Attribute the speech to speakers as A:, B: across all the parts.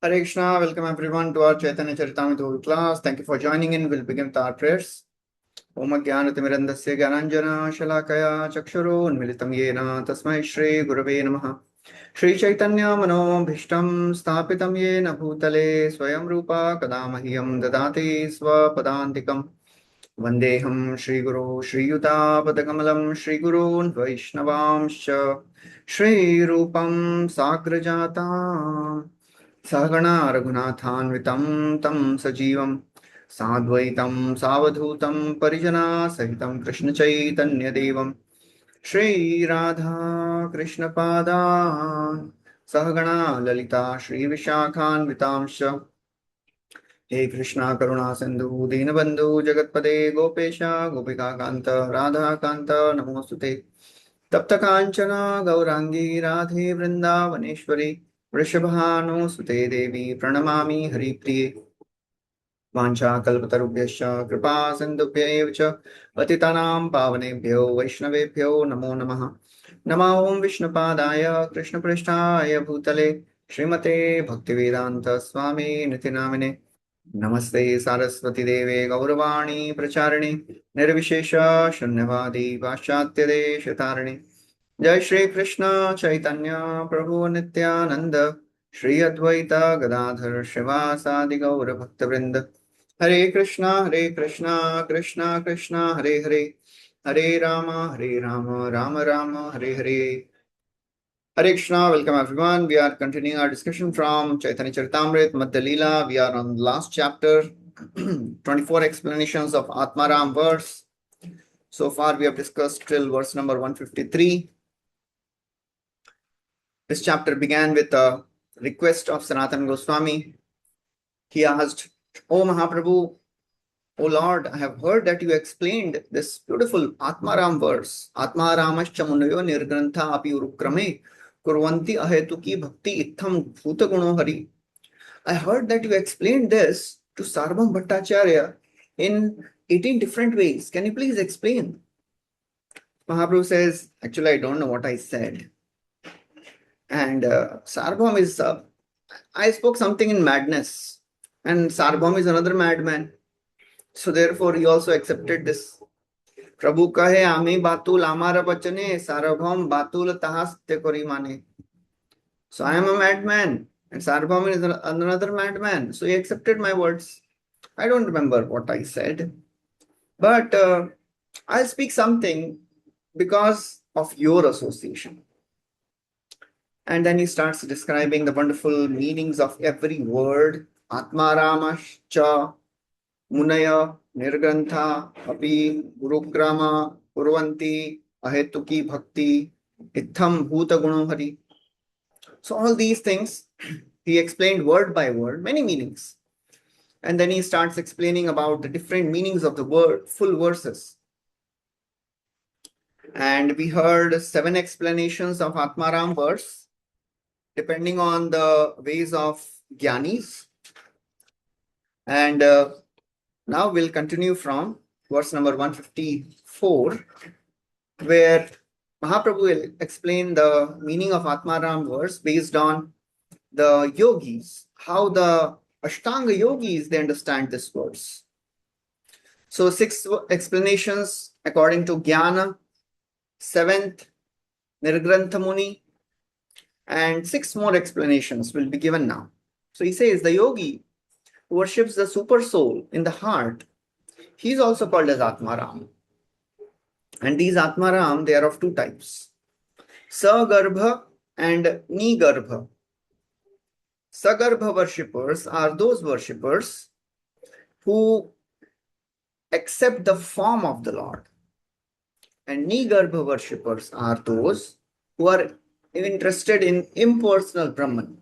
A: Hare Krishna, welcome everyone to our Chaitanya Caritamrta class. Thank you for joining in. We'll begin with our prayers. Om Jnanatimirandasya Gyananjana Shalakaya Chakshuru Unmilitam Yena Tasmai Shri Gurave Namaha. Shri Chaitanya Mano Bhishtam Sthapitam Yena Bhutale Swayam Rupa Kadamahyam Dadati Swapadantikam Vandeham Shri Guru Shri Yuta Padakamalam Shri Gurun Vaishnavamscha Shri Rupam Sagrajatam सहगणा रघुनाथान्वितं तं सजीवं साद्वैतं सावधूतं परिजना सहितं कृष्णचैतन्यदेवं श्रीराधा कृष्णपादान् सहगणा ललिता श्रीविशाखान्वितांश्च हे कृष्णा करुणा सिन्धु दीनबन्धु जगत्पते गोपेश गोपिकान्त राधाकान्त नमोऽस्तुते तप्त कांचन गौरांगी राधे वृंदावनेश्वरी वृषभानुसुते देवी प्रणमामि हरिप्रिये वाञ्छाकल्पतरुभ्यश्च कृपा सिन्धुभ्य एव च पतितानां पावनेभ्यो वैष्णवेभ्यो नमो नमः। नमः ओं विष्णुपादाय कृष्णपृष्ठाय भूतले श्रीमते भक्तिवेदान्त स्वामी निति नामिने नमस्ते सारस्वती देवे गौरवाणी प्रचारिणे निर्विशेष शून्यवादी पाश्चात्य देश तारिणे जय श्री कृष्ण चैतन्य प्रभु नित्यानंद श्री अद्वैत गदाधर शिवासादि गौर भक्तवृंद हरे Krishna Krishna Krishna Hare Hare Hare Ram Ram Ram Hare Hare. Hare Krishna, welcome everyone. We are continuing our discussion from Chaitanya Charitamrta, Madhya Lila. We are on the last chapter, 24 explanations of Atmaram verse. So far, we have discussed till verse number 153. This chapter began with a request of Sanatana Goswami. He asked, "O Mahaprabhu, O Lord, I have heard that you explained this beautiful Atmaram verse. Atmaramascha munayo nirgrantha api urukrame kurvanti ahetuki bhakti itham bhuta guno hari." I heard that you explained this to Sarvam Bhattacharya in 18 different ways. Can you please explain? Mahaprabhu says, actually, I don't know what I said. And Sarvam is, I spoke something in madness. And Sarvam is another madman. So therefore, he also accepted this. Prabhu kahe ami batul amara bachane Sarvam batul tahasте kori mane. So I am a madman. And Sarvam is another madman. So he accepted my words. I don't remember what I said. But I'll speak something because of your association. And then he starts describing the wonderful meanings of every word. Atmaramascha, Munaya, Nirgrantha, Api, Gurugrama, Kurvanti, Ahetuki Bhakti, Itham Bhuta Gunohari. So all these things, he explained word by word, many meanings. And then he starts explaining about the different meanings of the word, full verses. And we heard 7 explanations of Atmaram verse, depending on the ways of Gyanis. And now we'll continue from verse number 154, where Mahaprabhu will explain the meaning of Atmaram verse based on the yogis, how the Ashtanga yogis, they understand this verse. So 6 explanations according to Jnana, 7th Nirgrantha Muni, and 6 more explanations will be given now. So he says the yogi who worships the super soul in the heart, he is also called as Atmaram. And these Atmaram, they are of 2 types, Sagarbha and Nigarbha. Sagarbha worshippers are those worshippers who accept the form of the Lord. And Nigarbha worshippers are those who are interested in impersonal Brahman.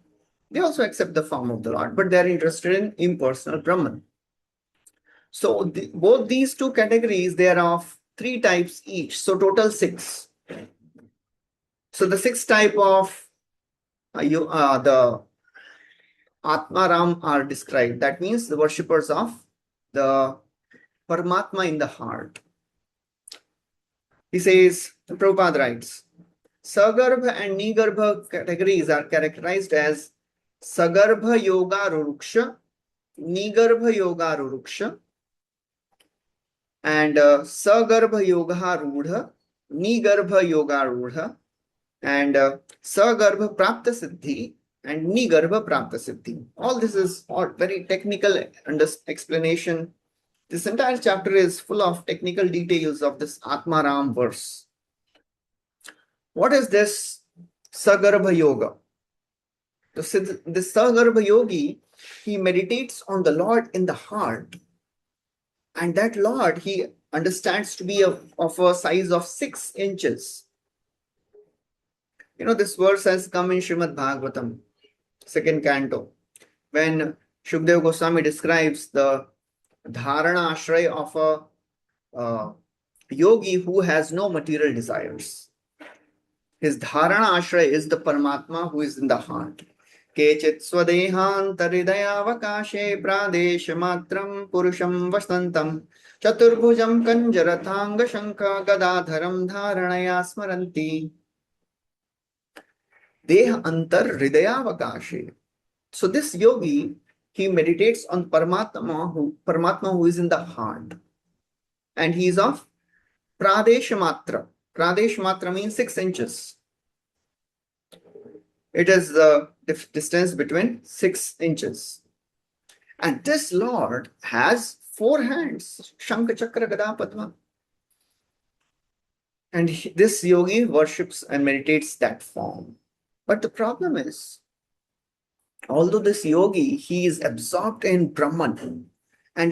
A: They also accept the form of the Lord, but they are interested in impersonal Brahman. So both these 2 categories, they are of 3 types each. So total 6. So the 6th type of the Atmaram are described. That means the worshippers of the Paramatma in the heart. He says, Prabhupada writes, Sagarbha and Nigarbha categories are characterized as Sagarbha Yoga Ruruksha, Nigarbha Yoga Ruruksha, and Sagarbha Yoga Rudha, Nigarbha Yoga Rudha, and Sagarbha Prapta Siddhi, and Nigarbha Prapta Siddhi. All this is all very technical explanation. This entire chapter is full of technical details of this Atmaram verse. What is this Sagarbha Yoga? So this Sagarbha Yogi, he meditates on the Lord in the heart. And that Lord, he understands to be of a size of 6 inches. You know, this verse has come in Srimad Bhagavatam, second canto, when Shukdev Goswami describes the dharana ashray of a yogi who has no material desires. His dharana ashray is the Paramatma who is in the heart. Kechit swadehantaridayavakashe pradeshamatram purusham vasantam chaturbhujam kanjarathanga shankha gadadharam dharanaya smaranti deha antar hridayavakashe. So this yogi, he meditates on Paramatma who is in the heart. And he is of pradeshamatra. Pradeshamatra means 6 inches. It is the distance between 6 inches. And this Lord has 4 hands, Shankha, Chakra, Gada, Padma. And this yogi worships and meditates that form. But the problem is, although this yogi, he is absorbed in Brahman, and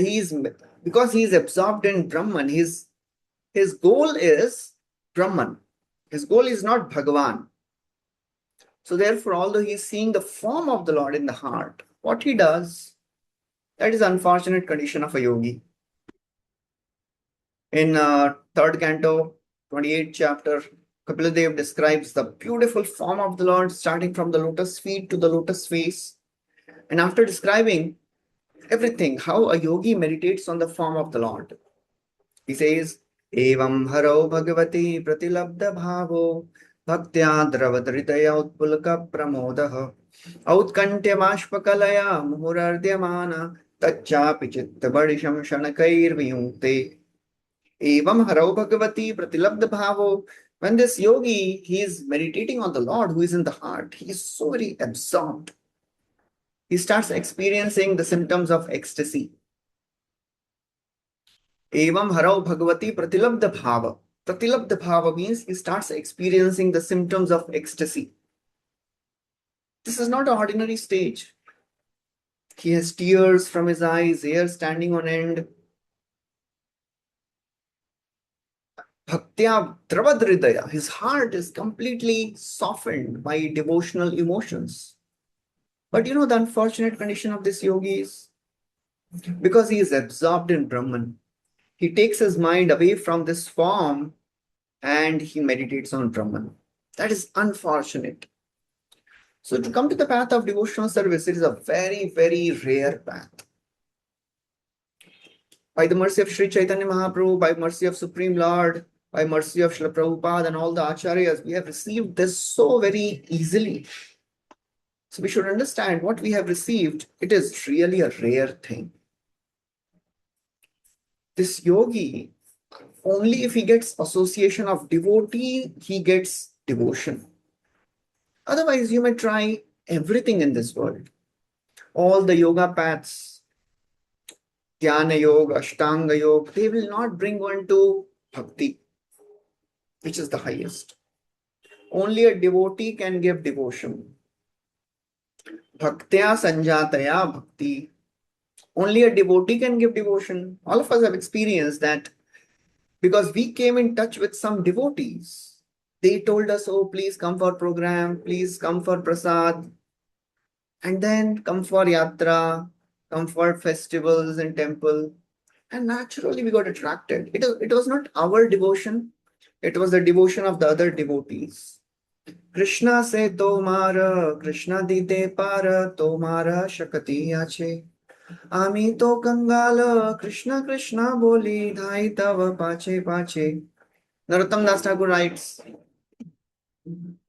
A: because he is absorbed in Brahman, his goal is Brahman. His goal is not Bhagavan. So therefore, although he is seeing the form of the Lord in the heart, what he does, that is unfortunate condition of a yogi. In third canto, 28th chapter, Kapiladev describes the beautiful form of the Lord, starting from the lotus feet to the lotus face. And after describing everything, how a yogi meditates on the form of the Lord, he says, Evam haro bhagavati pratilabdha bhavo bhaktya dravadritaya utpulka pramodah outkantyamashpakalaya muhurardyamana tacchapi chitta-badisham shanakair viyunkte. Evam haro bhagavati pratilabdha bhavo. When this yogi, he is meditating on the Lord who is in the heart, he is so very absorbed. He starts experiencing the symptoms of ecstasy. Evam haro bhagavati pratilabdha bhava. Pratilabdha bhava means he starts experiencing the symptoms of ecstasy. This is not an ordinary stage. He has tears from his eyes, hair standing on end. Bhaktya dravadridaya. His heart is completely softened by devotional emotions. But you know the unfortunate condition of this yogi is, because he is absorbed in Brahman, he takes his mind away from this form and he meditates on Brahman. That is unfortunate. So to come to the path of devotional service, it is a very, very rare path. By the mercy of Sri Caitanya Mahaprabhu, by mercy of Supreme Lord, by mercy of Srila Prabhupada and all the Acharyas, we have received this so very easily. So we should understand what we have received. It is really a rare thing. This yogi, only if he gets association of devotee, he gets devotion. Otherwise, you may try everything in this world. All the yoga paths, Dhyana Yoga, Ashtanga Yoga, they will not bring one to Bhakti, which is the highest. Only a devotee can give devotion. Bhaktya Sanjataya Bhakti. Only a devotee can give devotion. All of us have experienced that because we came in touch with some devotees. They told us, oh, please come for program, please come for prasad, and then come for yatra, come for festivals in temple. And naturally we got attracted. It was not our devotion. It was the devotion of the other devotees. Krishna se tomara, Krishna dite para, tomara shakati ache. Ami to kangala, Krishna Krishna boli, dhai tava pache pache. Narottam Das Thakur writes,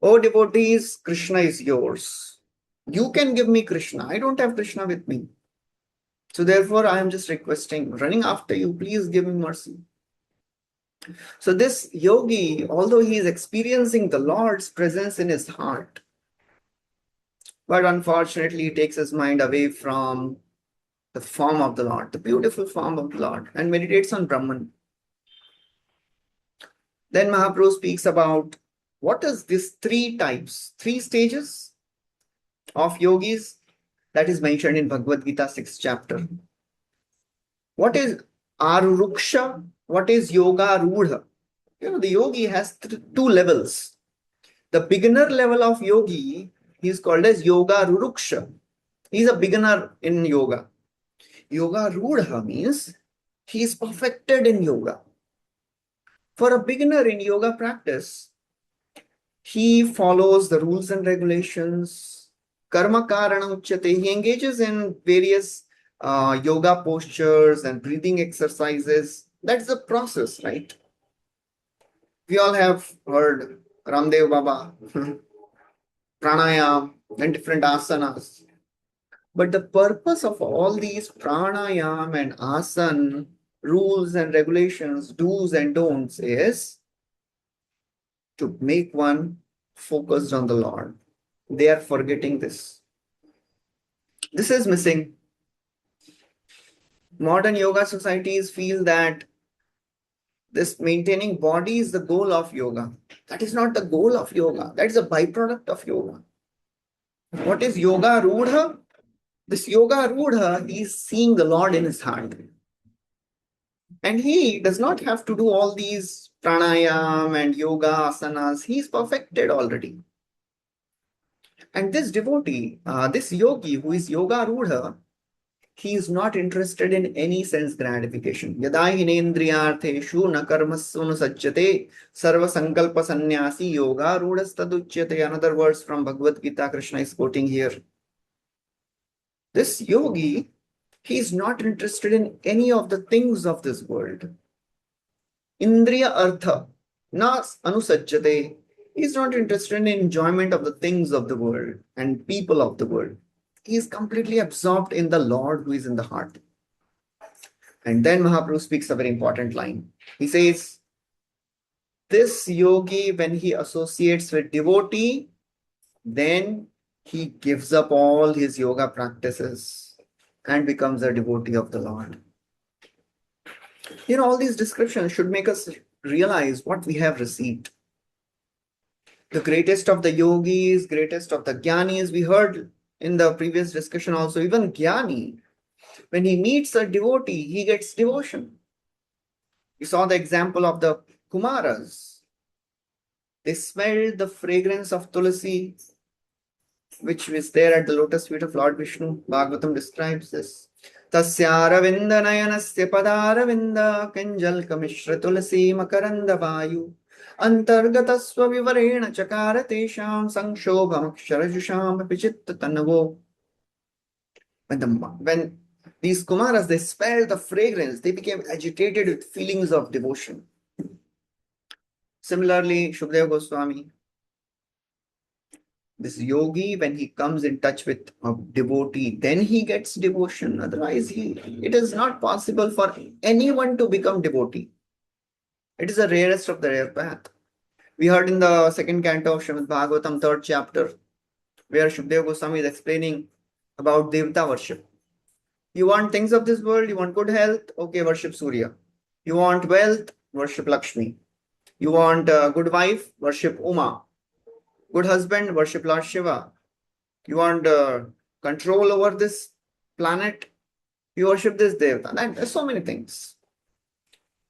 A: O devotees, Krishna is yours. You can give me Krishna. I don't have Krishna with me. So therefore, I am just requesting, running after you, please give me mercy. So this yogi, although he is experiencing the Lord's presence in his heart, but unfortunately, he takes his mind away from the form of the Lord, the beautiful form of the Lord, and meditates on Brahman. Then Mahaprabhu speaks about what is this three types, three stages of yogis that is mentioned in Bhagavad Gita 6th chapter. What is Aruruksha? What is Yoga Rudha? The yogi has two levels. The beginner level of yogi, he is called as Yoga Ruruksha. He is a beginner in yoga. Yoga Rudha means he is perfected in yoga. For a beginner in yoga practice, he follows the rules and regulations. Karma Karana Uchyate. He engages in various yoga postures and breathing exercises. That's the process, right? We all have heard Ramdev Baba, pranayam, and different asanas. But the purpose of all these pranayam and asana rules and regulations, do's and don'ts, is to make one focused on the Lord. They are forgetting this. This is missing. Modern yoga societies feel that this maintaining body is the goal of yoga. That is not the goal of yoga. That is a byproduct of yoga. What is yoga rudha? This yoga rudha is seeing the Lord in his heart. And he does not have to do all these pranayam and yoga asanas. He is perfected already. And this devotee, this yogi who is yoga rudha, he is not interested in any sense gratification. Yada hinendriyartheshu na karmasunu sajjate sarva sankalpa sannyasi yoga rudhastaduchyate. Another verse from Bhagavad Gita, Krishna is quoting here. This yogi, he is not interested in any of the things of this world. Indriya artha na anusajjate. He is not interested in enjoyment of the things of the world and people of the world. He is completely absorbed in the Lord who is in the heart. And then Mahaprabhu speaks a very important line. He says, this yogi, when he associates with devotee, then he gives up all his yoga practices and becomes a devotee of the Lord. All these descriptions should make us realize what we have received. The greatest of the yogis, greatest of the jnanis, we heard in the previous discussion also, even jnani, when he meets a devotee, he gets devotion. We saw the example of the Kumaras. They smelled the fragrance of tulasi, which was there at the lotus feet of Lord Vishnu. Bhagavatam describes this. Tasya ravinda nayanasya padaravinda kanjalka mishra tulasi makaranda vayu antargatasva vivarena chakara tesham sanshobham aksharajusham pichitta tanavo. When these Kumaras, they smelled the fragrance, they became agitated with feelings of devotion. Similarly, Shukadeva Goswami, this yogi, when he comes in touch with a devotee, then he gets devotion. Otherwise, it is not possible for anyone to become devotee. It is the rarest of the rare path. We heard in the second canto of Srimad Bhagavatam, 3rd chapter, where Shukadeva Goswami is explaining about Devata worship. You want things of this world, you want good health, okay, worship Surya. You want wealth, worship Lakshmi. You want a good wife, worship Uma. Good husband, worship Lord Shiva. You want control over this planet, you worship this Devata. And there's so many things.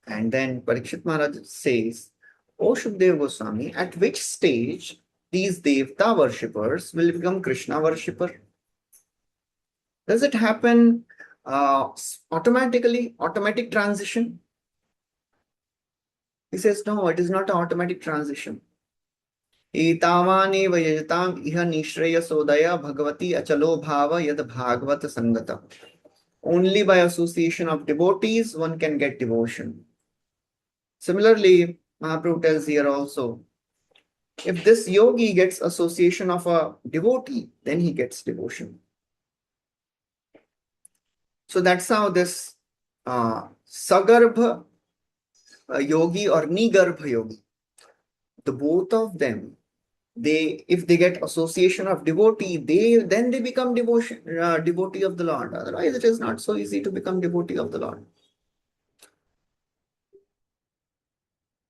A: And then Parikshit Maharaj says, O Shukadeva Goswami, at which stage these Devata worshippers will become Krishna worshipper? Does it happen automatically, automatic transition? He says, no, it is not an automatic transition. Etavani vayajatam iha nishraya sodaya bhagavati achalo bhava yad bhagavata sangata. Only by association of devotees one can get devotion. Similarly, Mahaprabhu tells here also, If this yogi gets association of a devotee, then he gets devotion. So that's how this Sagarbha yogi or Nigarbha yogi, the both of them, if they get association of devotee, then they become devotee of the Lord. Otherwise, it is not so easy to become devotee of the Lord.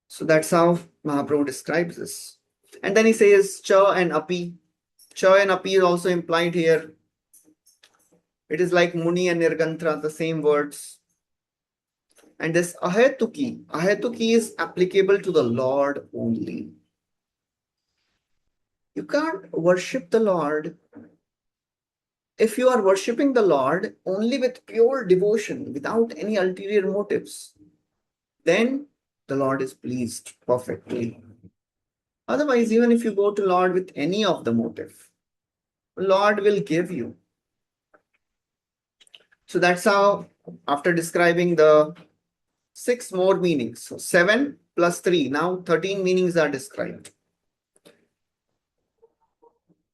A: So that's how Mahaprabhu describes this. And then he says cha and api. Cha and api is also implied here. It is like muni and nirgantra, the same words. And this ahetuki is applicable to the Lord only. You can't worship the Lord. If you are worshipping the Lord only with pure devotion, without any ulterior motives, then the Lord is pleased perfectly. Otherwise, even if you go to Lord with any of the motive, Lord will give you. So that's how, after describing the 6 more meanings, so 7 plus 3, now 13 meanings are described.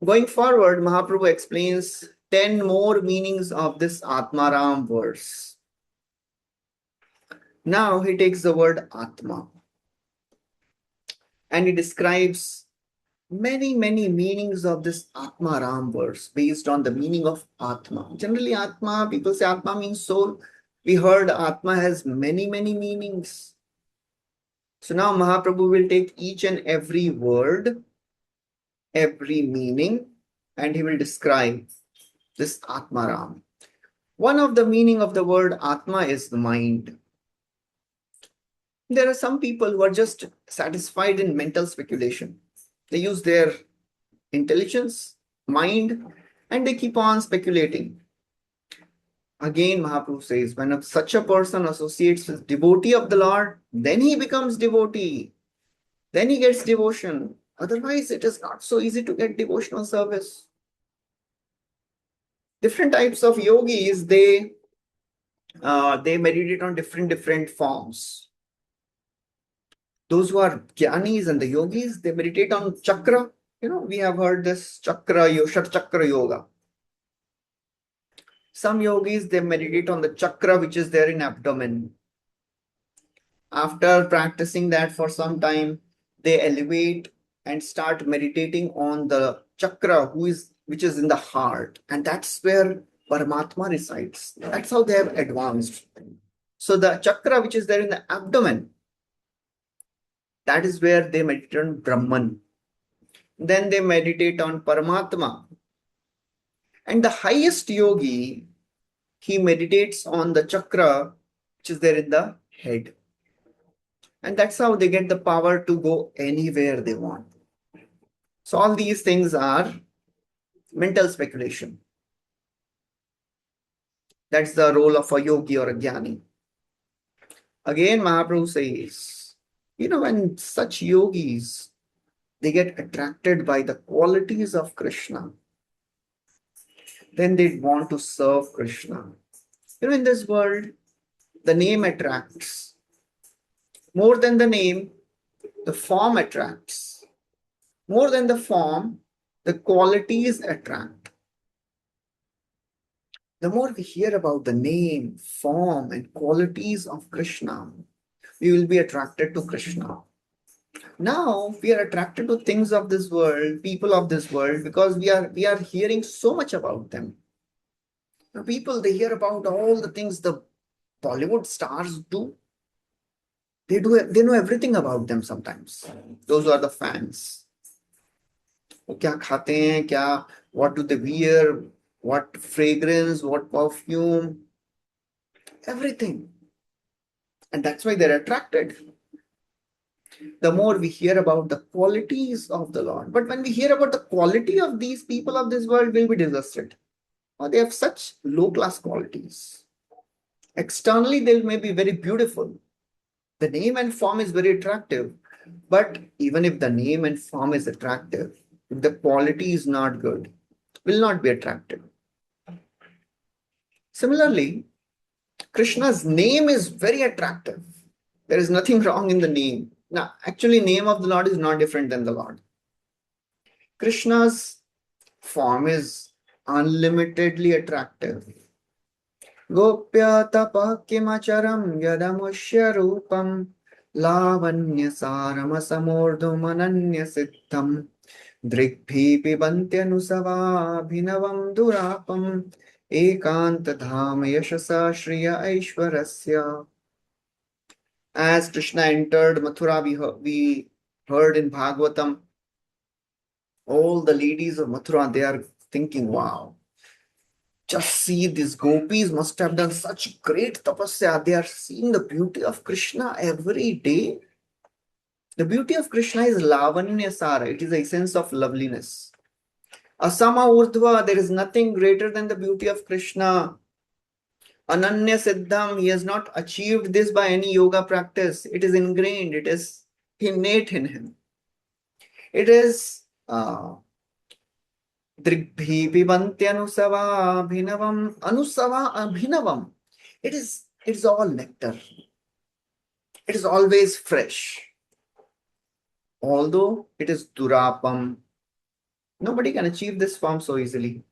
A: Going forward, Mahaprabhu explains 10 more meanings of this Atmaram verse. Now he takes the word Atma and he describes many meanings of this Atmaram verse based on the meaning of Atma. Generally, Atma, people say Atma means soul. We heard Atma has many meanings. So now Mahaprabhu will take each and every word, every meaning, and he will describe this Atmaram. One of the meaning of the word Atma is the mind. There are some people who are just satisfied in mental speculation. They use their intelligence, mind, and they keep on speculating. Again, Mahaprabhu says, when such a person associates with devotee of the Lord, then he becomes devotee. Then he gets devotion. Otherwise, it is not so easy to get devotional service. Different types of yogis, they meditate on different forms. Those who are jnanis and the yogis, they meditate on chakra. We have heard this chakra, Shat Chakra Yoga. Some yogis, they meditate on the chakra which is there in abdomen. After practicing that for some time, they elevate and start meditating on the chakra which is in the heart. And that's where Paramatma resides. That's how they have advanced. So the chakra which is there in the abdomen, that is where they meditate on Brahman. Then they meditate on Paramatma. And the highest yogi, he meditates on the chakra which is there in the head. And that's how they get the power to go anywhere they want. So all these things are mental speculation. That's the role of a yogi or a jnani. Again, Mahaprabhu says, when such yogis, they get attracted by the qualities of Krishna, then they want to serve Krishna. In this world, the name attracts. More than the name, the form attracts. More than the form, the qualities attract. The more we hear about the name, form, and qualities of Krishna, we will be attracted to Krishna. Now we are attracted to things of this world, people of this world, because we are hearing so much about them. Now, people, they hear about all the things the Bollywood stars do. They know everything about them sometimes. Those are the fans. क्या खाते हैं, क्या, what do they wear, what fragrance, what perfume, everything. And that's why they're attracted. The more we hear about the qualities of the Lord. But when we hear about the quality of these people of this world, we'll be disgusted. Or they have such low-class qualities. Externally, they may be very beautiful. The name and form is very attractive. But even if the name and form is attractive, if the quality is not good, will not be attractive. Similarly, Krishna's name is very attractive. There is nothing wrong in the name. Now, actually, name of the Lord is not different than the Lord. Krishna's form is unlimitedly attractive. Gopya tapa kimacharam yadamushya rupam lavanya sarama samordhu mananya siddham drikbhi pibantyanusava bhinavam durapam ekanta dhama yashasa shriya aishwarasya. As Krishna entered Mathura, we heard in Bhagavatam, all the ladies of Mathura, they are thinking, wow, just see these gopis must have done such great tapasya. They are seeing the beauty of Krishna every day. The beauty of Krishna is lavanya sara. It is the essence of loveliness. Asama urdhva, there is nothing greater than the beauty of Krishna. Ananya siddham, he has not achieved this by any yoga practice. It is ingrained. It is innate in him. It is Dribhi pibantyanusava abhinavam anusava abhinavam. It's all nectar. It is always fresh. Although it is durapam, nobody can achieve this form so easily.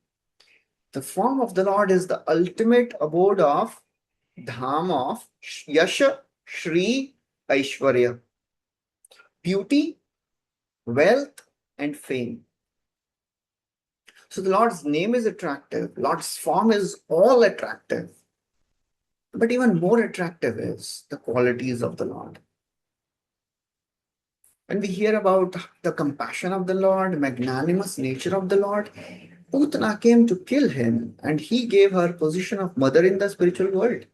A: The form of the Lord is the ultimate abode of dham of yasha, shri, aishwarya, beauty, wealth, and fame. So the Lord's name is attractive. Lord's form is all attractive. But even more attractive is the qualities of the Lord. When we hear about the compassion of the Lord, magnanimous nature of the Lord, Putana came to kill him and he gave her position of mother in the spiritual world.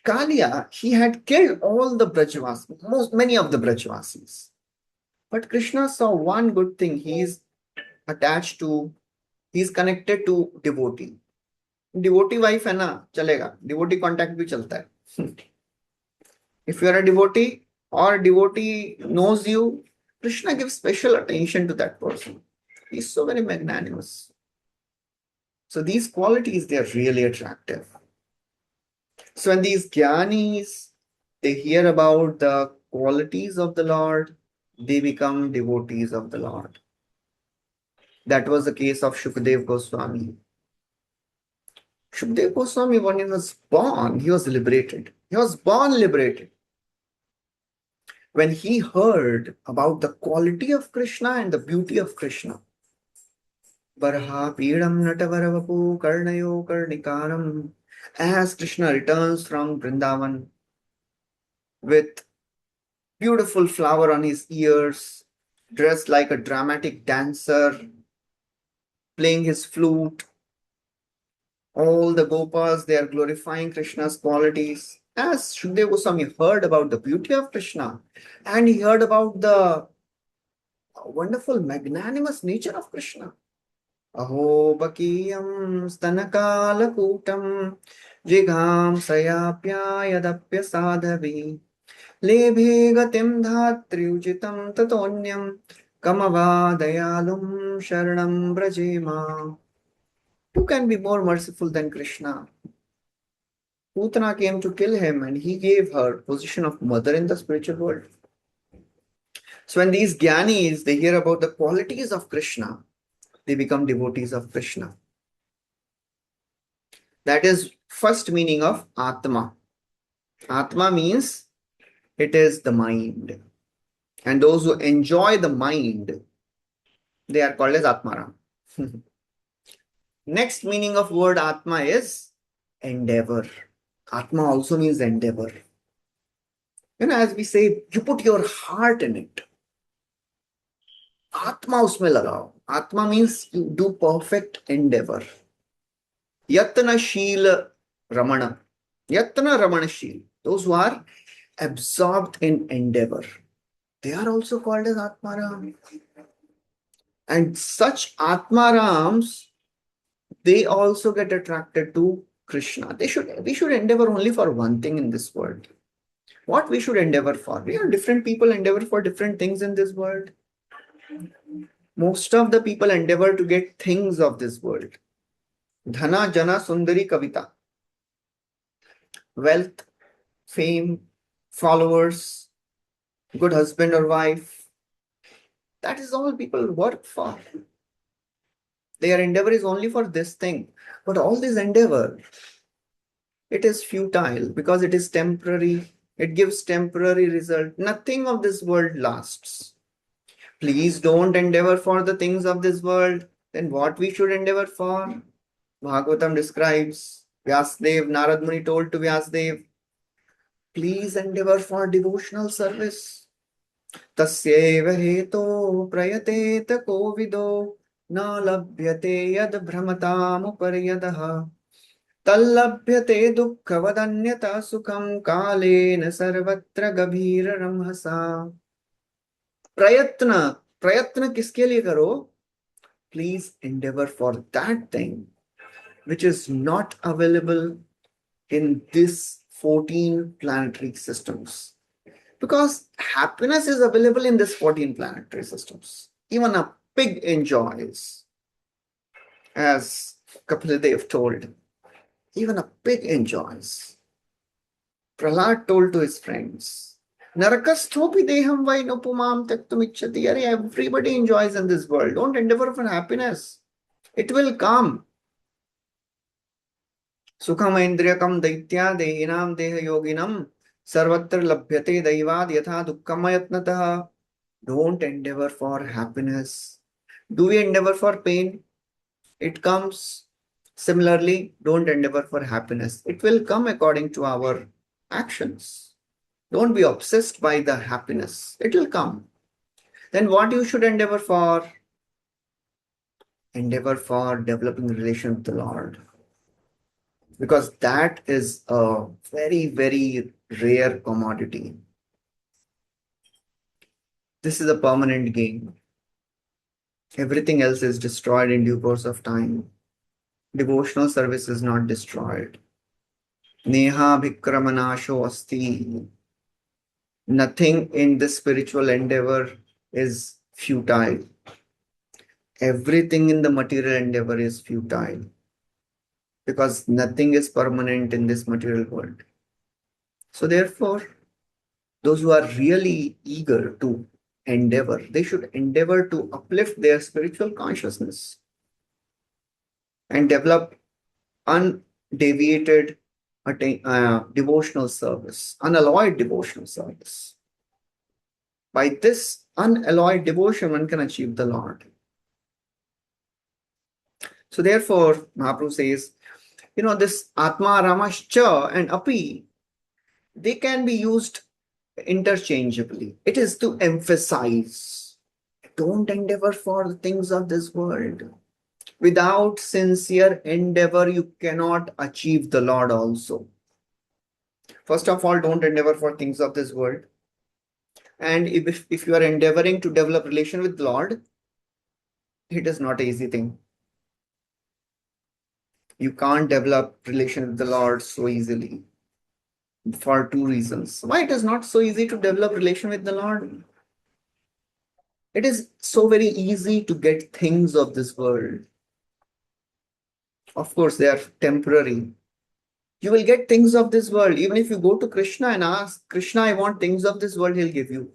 A: Kaliya, he had killed all the Brajavasis, many of the Brajavasis. But Krishna saw one good thing. He is connected to devotee. Devotee wife है ना, चलेगा. Devotee contact भी चलता है. If you are a devotee or devotee knows you, Krishna gives special attention to that person. He is so very magnanimous. So these qualities, they are really attractive. So when these jnanis, they hear about the qualities of the Lord, they become devotees of the Lord. That was the case of Shukdev Goswami. Shukdev Goswami, when he was born, he was liberated. He was born liberated. When he heard about the quality of Krishna and the beauty of Krishna, Varha Pidam Natavaravapu Karnayo Karnikaram, as Krishna returns from Vrindavan with beautiful flower on his ears, dressed like a dramatic dancer, playing his flute. All the Gopas, they are glorifying Krishna's qualities. As Shukdev Goswami heard about the beauty of Krishna and he heard about the wonderful magnanimous nature of Krishna. Aho bakiyam stanakala kutam jigham sayapya yadapya sadhavi lebhe gatim dhatri uchitam tatonyam kamava dayalum sharanam brajema. Who can be more merciful than Krishna? Putana came to kill him and he gave her position of mother in the spiritual world. So when these jnanis, they hear about the qualities of Krishna, they become devotees of Krishna. That is first meaning of Atma. Atma means it is the mind. And those who enjoy the mind, they are called as Atmaram. Next meaning of word Atma is endeavor. Atma also means endeavor. As we say, you put your heart in it. Atma usme lagao. Atma means you do perfect endeavor. Yatna Sheel Ramana. Yatna Ramana Sheel. Those who are absorbed in endeavor. They are also called as Atmaram. And such Atmarams, they also get attracted to Krishna. We should endeavor only for one thing in this world. What we should endeavor for? Different people endeavor for different things in this world. Most of the people endeavor to get things of this world. Dhana Jana Sundari Kavita. Wealth, fame, followers, good husband or wife. That is all people work for. Their endeavor is only for this thing. But all this endeavor, it is futile because it is temporary. It gives temporary result. Nothing of this world lasts. Please don't endeavor for the things of this world. Then what we should endeavor for? Bhagavatam describes, Vyasdev, Narad Muni told to Vyasdev, please endeavor for devotional service. Tasyeva heto prayatet kovido na labhyate yad brahmatam uparyadaha tallabhyate dukkhavadanyata sukham kalena sarvatra gabhira ramhasa. प्रयत्न किसके लिए करो? Please endeavor for that thing which is not available in this 14 planetary systems. Because happiness is available in this 14 planetary systems. Even a pig enjoys. As Kapildev told, even a pig enjoys. Prahlad told to his friends, Narakasthopi deham vai nupumam taktumichati. Everybody enjoys in this world. Don't endeavor for happiness. It will come. Sukham indriyakam daitya dehinam deha yoginam sarvatra labhyate daivad yatha dukkham ayatnataha. Don't endeavor for happiness. Do we endeavor for pain? It comes. Similarly, don't endeavor for happiness. It will come according to our actions. Don't be obsessed by the happiness. It will come. Then what you should endeavor for? Endeavor for developing a relation with the Lord. Because that is a very, very rare commodity. This is a permanent gain. Everything else is destroyed in due course of time. Devotional service is not destroyed. Neha bhikramanasho asti. Nothing in this spiritual endeavor is futile. Everything in the material endeavor is futile. Because nothing is permanent in this material world. So therefore, those who are really eager to endeavor, they should endeavor to uplift their spiritual consciousness and develop undeviated devotional service, unalloyed devotional service. By this unalloyed devotion, one can achieve the Lord. So therefore, Mahaprabhu says, this Atma, Ramascha and Api, they can be used interchangeably. It is to emphasize. Don't endeavor for the things of this world. Without sincere endeavor, you cannot achieve the Lord also. First of all, don't endeavor for things of this world. And if you are endeavoring to develop relation with the Lord, it is not an easy thing. You can't develop relation with the Lord so easily. For two reasons. Why it is not so easy to develop relation with the Lord? It is so very easy to get things of this world. Of course, they are temporary. You will get things of this world. Even if you go to Krishna and ask, Krishna, I want things of this world, he'll give you.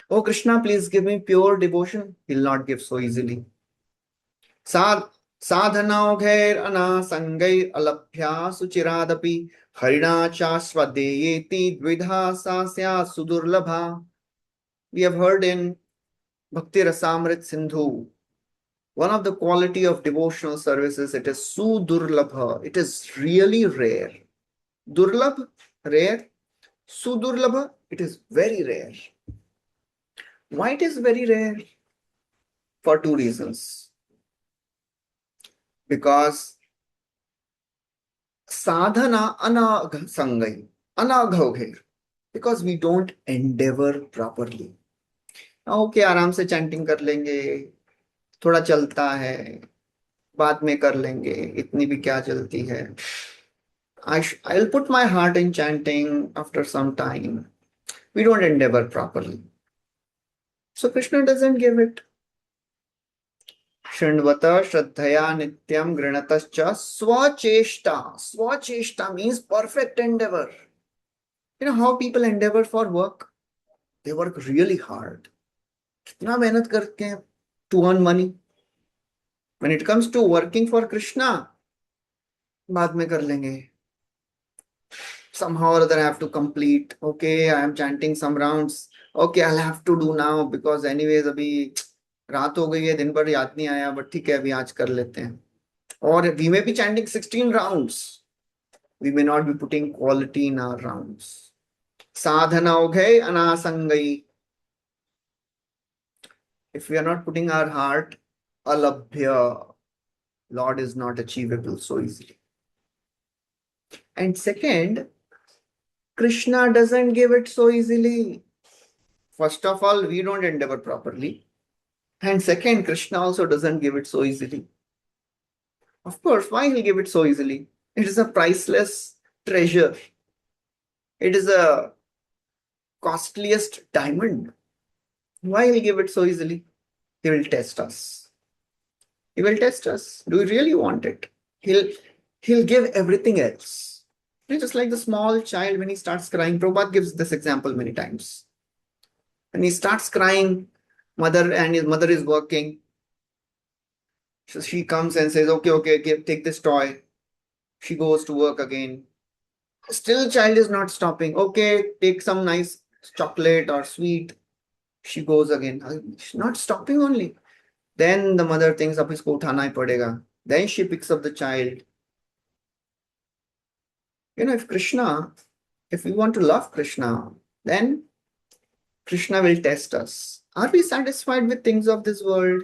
A: Oh, Krishna, please give me pure devotion. He'll not give so easily. Sadhana ghair ana sangai alabhya suchiradapi harina cha swadeyeti dvidha sasya sudurlabha. We have heard in Bhakti Rasamrit Sindhu, one of the quality of devotional services, it is sudurlabha. It is really rare. Durlabh, rare. Sudurlabha, it is very rare. Why it is very rare? For two reasons. Because sadhana anagha sangai, because we don't endeavor properly. Okay, आराम से chanting कर लेंगे, थोड़ा चलता है, बाद में कर लेंगे, इतनी भी क्या चलती है. I'll put my heart in chanting after some time. We don't endeavor properly. So Krishna doesn't give it. Shrindvata Shraddhaya Nityam Grinatascha Swacheshta. Swacheshta means perfect endeavor. You know how people endeavor for work? They work really hard. कितना मेहनत करते हैं to earn money. When it comes to working for Krishna, बाद में कर लेंगे. Somehow or other I have to complete. Okay, I am chanting some rounds. Okay, I'll have to do now because anyways अभी रात हो गई है, दिन भर याद नहीं आया, but ठीक है अभी आज कर लेते हैं. Or we may be chanting 16 rounds. We may not be putting quality in our rounds. Sadhana okay, anasangai. If we are not putting our heart, alabhya, Lord is not achievable so easily. And second, Krishna doesn't give it so easily. First of all, we don't endeavor properly. And second, Krishna also doesn't give it so easily. Of course, why he'll give it so easily? It is a priceless treasure. It is a costliest diamond. Why he'll give it so easily? He will test us. He will test us. Do we really want it? He'll give everything else. It's just like the small child when he starts crying. Prabhupada gives this example many times. When he starts crying, his mother is working. So she comes and says, okay, take this toy. She goes to work again. Still child is not stopping. Okay, take some nice chocolate or sweet. She goes again. She's not stopping only. Then the mother thinks, ab isko uthana hi padega. Then she picks up the child. If we want to love Krishna, then Krishna will test us. Are we satisfied with things of this world?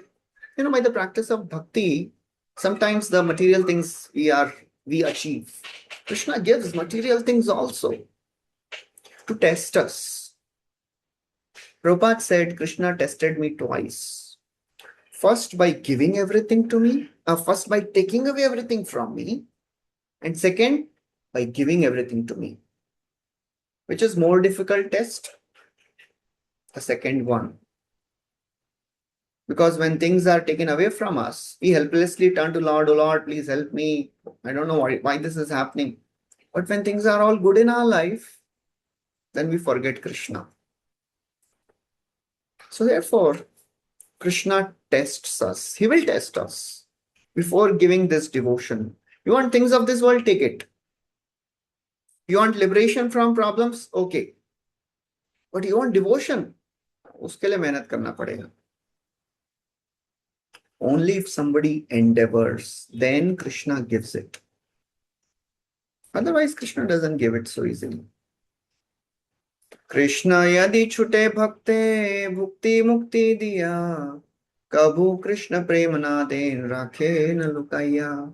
A: By the practice of bhakti, sometimes the material things we achieve. Krishna gives material things also to test us. Prabhupada said, Krishna tested me twice. First by giving everything to me, first by taking away everything from me, and second by giving everything to me. Which is more difficult test? The second one. Because when things are taken away from us, we helplessly turn to Lord, oh Lord, please help me. I don't know why this is happening. But when things are all good in our life, then we forget Krishna. So therefore, Krishna tests us. He will test us before giving this devotion. You want things of this world, take it. You want liberation from problems? Okay. But you want devotion? उसके लिए मेहनत करना पड़ेगा. Only if somebody endeavors, then Krishna gives it. Otherwise, Krishna doesn't give it so easily. Krishna yadi chute bhakte bhukti mukti diya kabhu Krishna premana den rakhe na lukaya.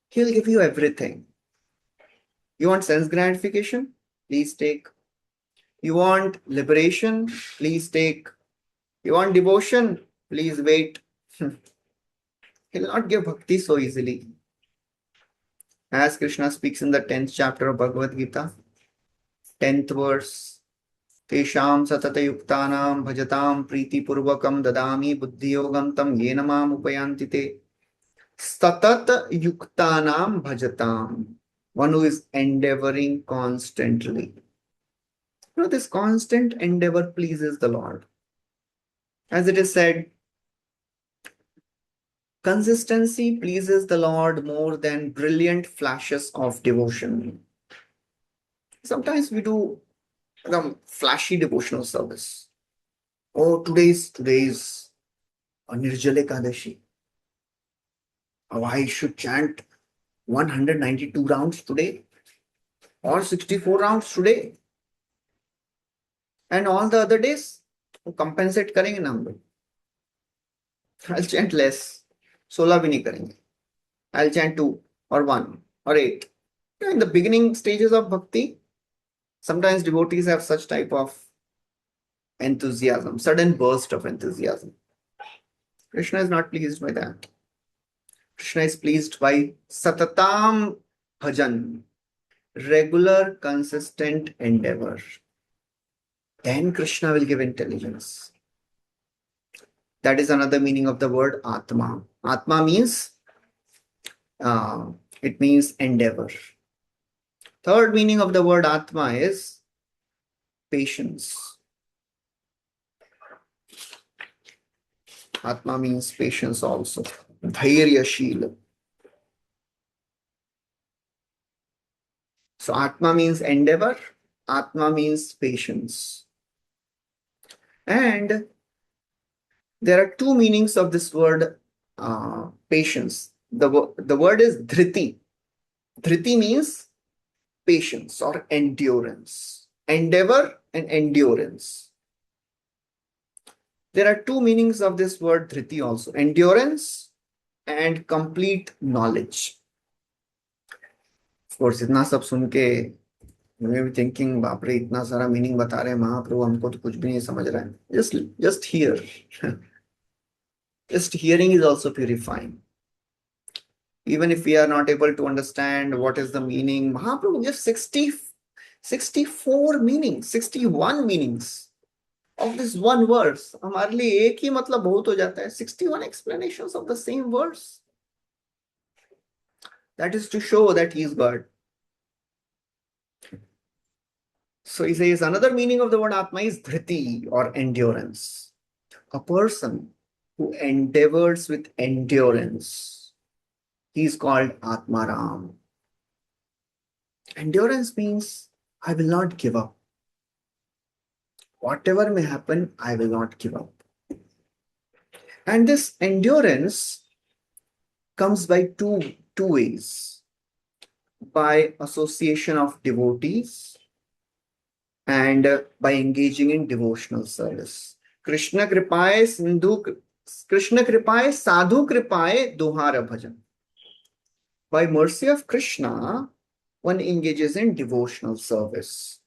A: He'll give you everything. You want sense gratification? Please take. You want liberation? Please take. You want devotion? Please wait. He'll not give bhakti so easily. As Krishna speaks in the 10th chapter of Bhagavad Gita, 10th verse, Tesham satata yuktanam bhajatam priti purvakam dadami buddhi yogam tam yena mam upayanti te. Satat yuktanam bhajatam. One who is endeavoring constantly. This constant endeavor pleases the Lord. As it is said, consistency pleases the Lord more than brilliant flashes of devotion. Sometimes we do flashy devotional service. Oh, today's Nirjala Ekadashi. Oh, I should chant 192 rounds today or 64 rounds today. And all the other days, compensate करेंगे ना हम लोग. I'll chant less. 16 भी नहीं करेंगे. I'll chant 2 or 1 or 8. In the beginning stages of bhakti, sometimes devotees have such type of enthusiasm, sudden burst of enthusiasm. Krishna is not pleased by that. Krishna is pleased by satatam bhajan, regular, consistent endeavor. Then Krishna will give intelligence. That is another meaning of the word Atma. Atma means, it means endeavor. Third meaning of the word Atma is patience. Atma means patience also. Dhairyashila. So Atma means endeavor. Atma means patience. And there are two meanings of this word patience. The word is dhriti. Dhriti means patience or endurance. Endeavor and endurance. There are two meanings of this word dhriti also. Endurance and complete knowledge. Of course, इतना सब सुन के you may be thinking, बाप रे इतना सारा meaning बता रहे हैं महाप्रभु, हमको तो कुछ भी नहीं समझ रहा है. Just hear. Just hearing is also purifying. Even if we are not able to understand what is the meaning, Mahaprabhu gives 64 meanings, 61 meanings of this one verse. हमारे लिए एक ही मतलब बहुत हो जाता है. 61 explanations of the same verse. That is to show that he is God. So he says another meaning of the word Atma is dhriti or endurance. A person who endeavors with endurance, he is called Atmaram. Endurance means I will not give up. Whatever may happen, I will not give up. And this endurance comes by two ways. By association of devotees and by engaging in devotional service. Krishna kripaye sadhu kripaye duhara bhajan. By mercy of Krishna, one engages in devotional service.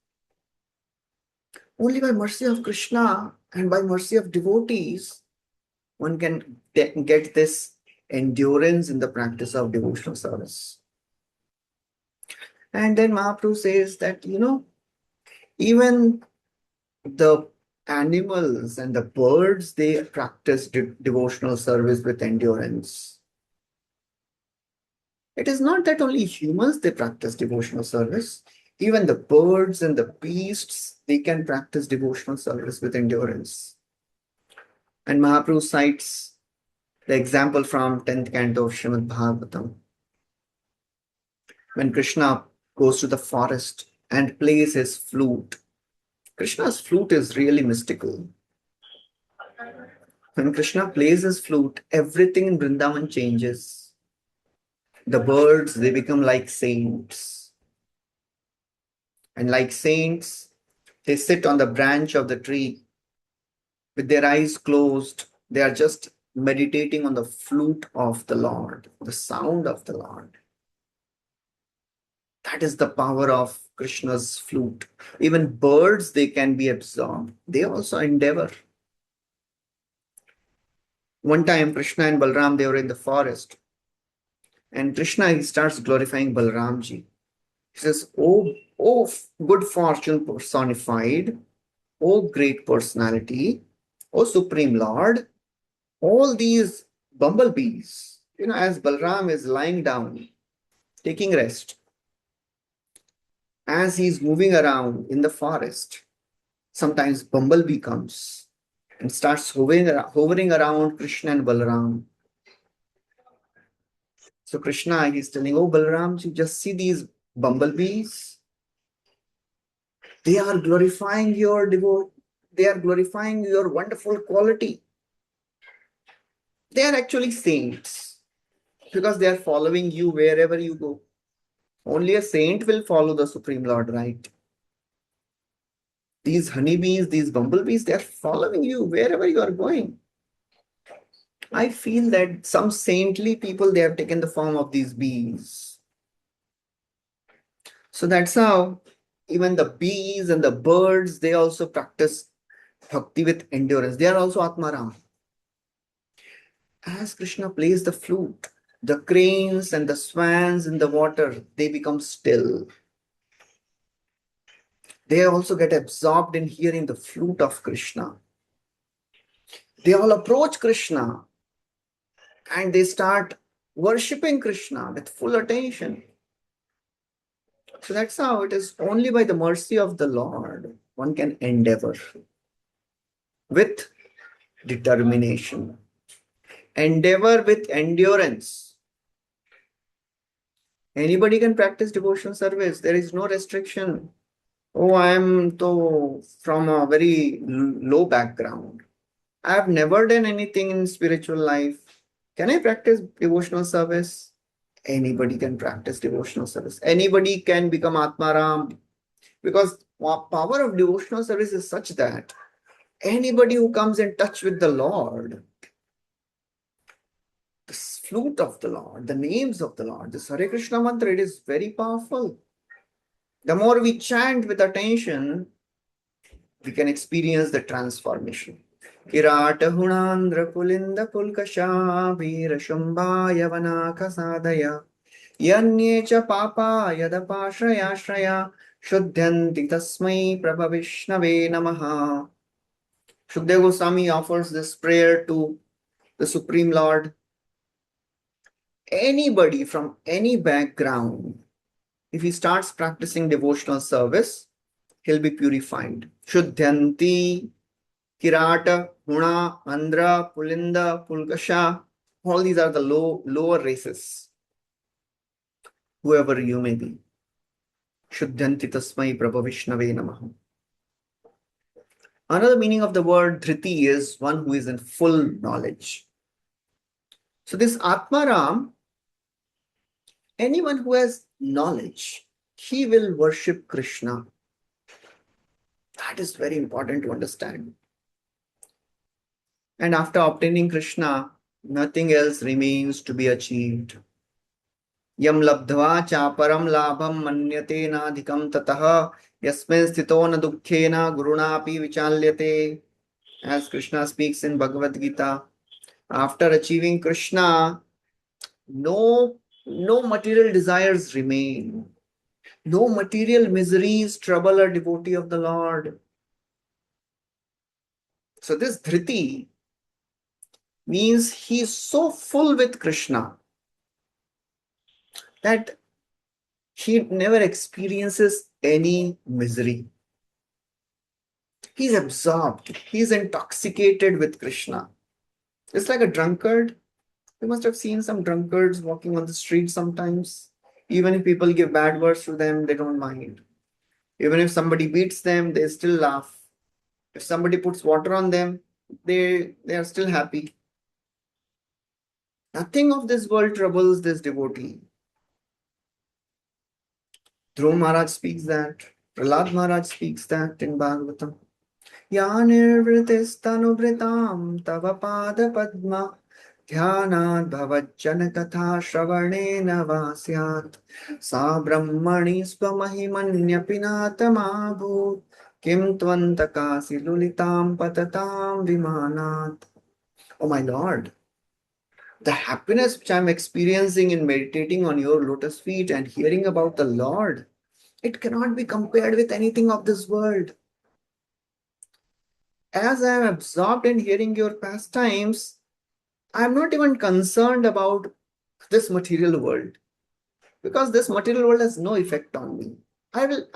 A: Only by mercy of Krishna and by mercy of devotees, one can get this endurance in the practice of devotional service. And then Mahaprabhu says that, even the animals and the birds, they practice devotional service with endurance. It is not that only humans, they practice devotional service. Even the birds and the beasts, they can practice devotional service with endurance. And Mahaprabhu cites the example from 10th canto of Srimad Bhagavatam. When Krishna goes to the forest and plays his flute. Krishna's flute is really mystical. When Krishna plays his flute, everything in Vrindavan changes. The birds, they become like saints. And like saints, they sit on the branch of the tree with their eyes closed. They are just meditating on the flute of the Lord, the sound of the Lord. That is the power of Krishna's flute. Even birds, they can be absorbed. They also endeavor. One time, Krishna and Balram, they were in the forest. And Krishna, he starts glorifying Balramji. He says, oh, good fortune personified, oh, great personality, oh, Supreme Lord, all these bumblebees, as Balram is lying down, taking rest, as he's moving around in the forest, sometimes bumblebee comes and starts hovering around Krishna and Balaram. So Krishna, he's telling, oh Balaram, you just see these bumblebees. They are glorifying your They are glorifying your wonderful quality. They are actually saints because they are following you wherever you go. Only a saint will follow the Supreme Lord, right? These honeybees, these bumblebees, they are following you wherever you are going. I feel that some saintly people, they have taken the form of these bees. So that's how even the bees and the birds, they also practice bhakti with endurance. They are also Atmaram. As Krishna plays the flute, the cranes and the swans in the water, they become still. They also get absorbed in hearing the flute of Krishna. They all approach Krishna and they start worshipping Krishna with full attention. So that's how it is. Only by the mercy of the Lord one can endeavor with determination. endeavor with endurance. Anybody can practice devotional service. There is no restriction. Oh, I am from a very low background. I have never done anything in spiritual life. Can I practice devotional service? Anybody can practice devotional service. Anybody can become Atmaram. Because power of devotional service is such that anybody who comes in touch with the Lord, the flute of the Lord, the names of the Lord, this Hare Krishna mantra, it is very powerful. The more we chant with attention, we can experience the transformation. Kirata Hunandra Pulinda Pulkasha Veera Shambha Yavana Kasadaya Yanyecha Papa Yadapashraya Shraya Shuddhanti Tasmai Prabhavishnave Namaha. Shukdev Goswami offers this prayer to the Supreme Lord. Anybody from any background, if he starts practicing devotional service, he'll be purified. Shuddhanti, Kirata, Huna, Andhra, Pulinda, Pulkasha, all these are the lower races. Whoever you may be. Shuddhanti Tasmai Prabhavishnave Namaha. Another meaning of the word Dhriti is one who is in full knowledge. So this Atmaram, anyone who has knowledge, he will worship Krishna. That is very important to understand. And after obtaining Krishna, nothing else remains to be achieved. Yam labdhva chaparam labham manyate na adhikam tataha yasmin sthito na dukkhena gurunapi vichalyate. As Krishna speaks in Bhagavad Gita, after achieving Krishna, no material desires remain. No material miseries trouble a devotee of the Lord. So this Dhriti means he is so full with Krishna that he never experiences any misery. He's absorbed. He's intoxicated with Krishna. It's like a drunkard. You must have seen some drunkards walking on the street sometimes. Even if people give bad words to them, they don't mind. Even if somebody beats them, they still laugh. If somebody puts water on them, they are still happy. Nothing of this world troubles this devotee. Dhruv Maharaj speaks that. Prahlad Maharaj speaks that in Bhagavatam. Yanirvritistanuvritam tava pada padma dhyanad bhavajjana katha shravanena vasyat sa brahmani swamahimanyapinatama bhut kim tvantakasi lulitam patatam vimanat. Oh my Lord, the happiness which I'm experiencing in meditating on your lotus feet and hearing about the Lord, it cannot be compared with anything of this world. As I am absorbed in hearing your pastimes, I am not even concerned about this material world, because this material world has no effect on me. I will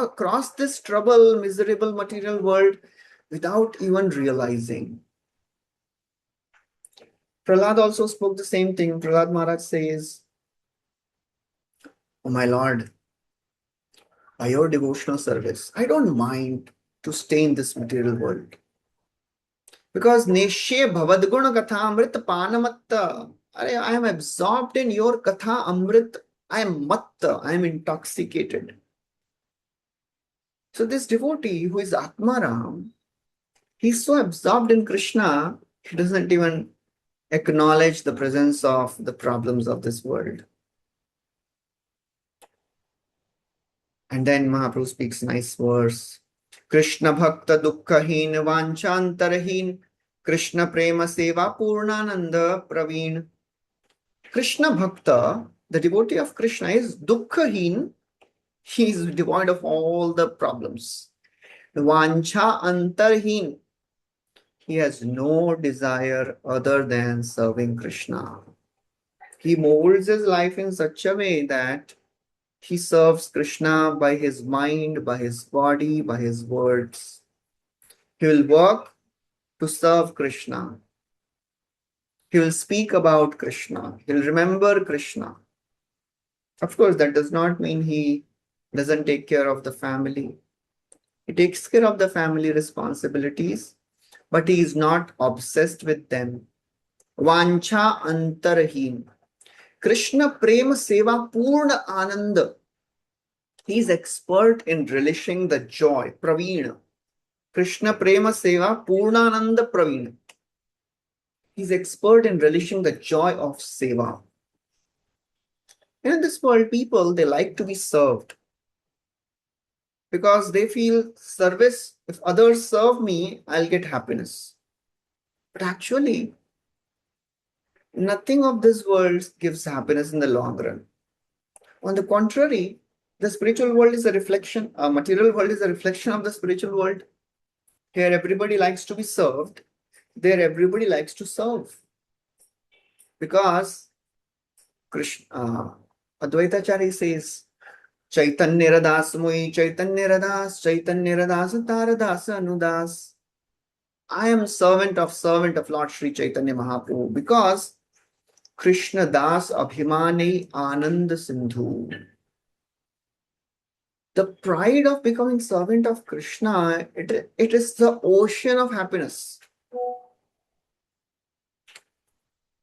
A: cross this trouble, miserable material world without even realizing. Prahlad also spoke the same thing. Prahlad Maharaj says, oh my Lord, by your devotional service, I don't mind to stay in this material world. Because Neshe Bhavadguna Katha Amrit Panamatta. I am absorbed in your Katha Amrit. I am matta. I am intoxicated. So this devotee who is Atmaram, he's so absorbed in Krishna, he doesn't even acknowledge the presence of the problems of this world. And then Mahaprabhu speaks nice verse. Krishna Bhakta Dukkhahin Vanchantarahin Krishna Prema Seva Purnananda Praveen. Krishna Bhakta, the devotee of Krishna, is Dukkhahin. He is devoid of all the problems. Vancha Antarhin. He has no desire other than serving Krishna. He molds his life in such a way that he serves Krishna by his mind, by his body, by his words. He will work to serve Krishna. He will speak about Krishna. He'll remember Krishna. Of course, that does not mean he doesn't take care of the family. He takes care of the family responsibilities, but he is not obsessed with them. Vancha antarheen. Krishna prema seva purna ananda. He is expert in relishing the joy. Praveen. Krishna prema seva purnananda praveen. He is expert in relishing the joy of seva. In this world, people, they like to be served because they feel service, if others serve me, I'll get happiness. But actually, nothing of this world gives happiness in the long run. On the contrary, the spiritual world is a reflection, a material world is a reflection of the spiritual world. Here, everybody likes to be served. There, everybody likes to serve. Because Krishna, Advaitacharya says, Chaitanya Radas Mui, Chaitanya Radas, Chaitanya Radas, Taradas Anudas. I am servant of Lord Sri Chaitanya Mahaprabhu because Krishna Das Abhimani Anand Sindhu. The pride of becoming servant of Krishna, it is the ocean of happiness.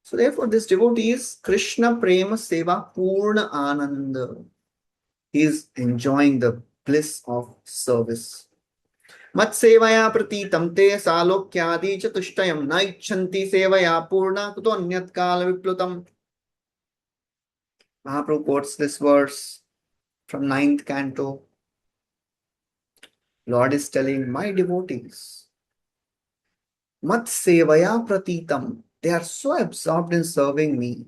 A: So therefore, this devotee is Krishna Prema Seva Purna Ananda. He is enjoying the bliss of service. Mat sevaya pratitam te salokyadi chatushtayam na icchanti sevaya purna kuto anyat kala viplutam. Mahaprabhu quotes this verse from 9th canto. Lord is telling my devotees, Mat sevaya pratitam, they are so absorbed in serving me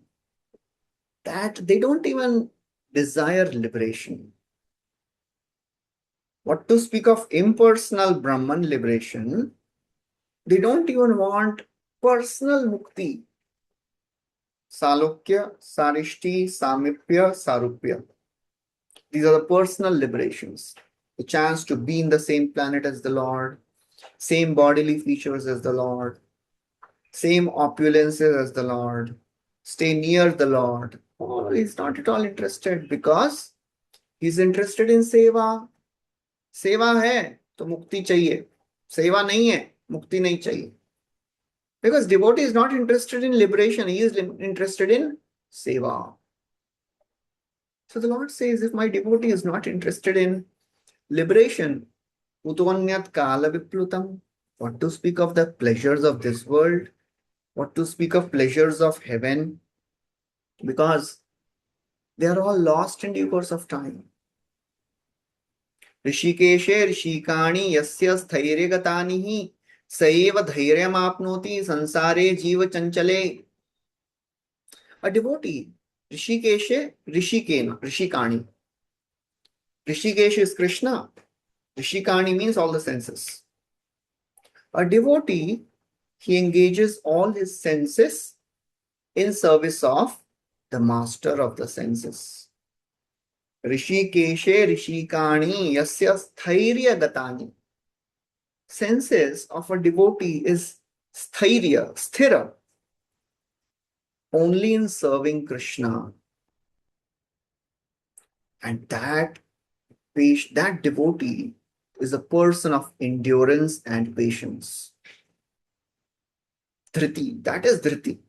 A: that they don't even desire liberation. What to speak of impersonal Brahman liberation? They don't even want personal mukti. Salokya, Sarishti, Samipya, Sarupya. These are the personal liberations. The chance to be in the same planet as the Lord, same bodily features as the Lord, same opulences as the Lord, stay near the Lord. Oh, he's not at all interested because he's interested in seva. सेवा है तो मुक्ति चाहिए, सेवा नहीं है मुक्ति नहीं चाहिए. Because devotee is not interested in liberation, he is interested in seva. So the Lord says, if my devotee is not interested in liberation, utonyat kala viplutam, what to speak of the pleasures of this world, what to speak of pleasures of heaven, because they are all lost in due course of time. ऋषिकेशे ऋषिकाणि यस्य स्थैर्यगतानि हि स एव धैर्यमाप्नोति संसारे जीव Chanchlani. A devotee, ऋषिकेशे ऋषिकेन, ऋषिकाणि. Rishikesh is Krishna. Rishikani means all the senses. A devotee, he engages all his senses in service of the master of the senses. Rishikeshe Rishikani Yasya Sthairya Gatani. Senses of a devotee is sthairya, sthira, only in serving Krishna. And that devotee is a person of endurance and patience. Dhriti, that is Dhriti.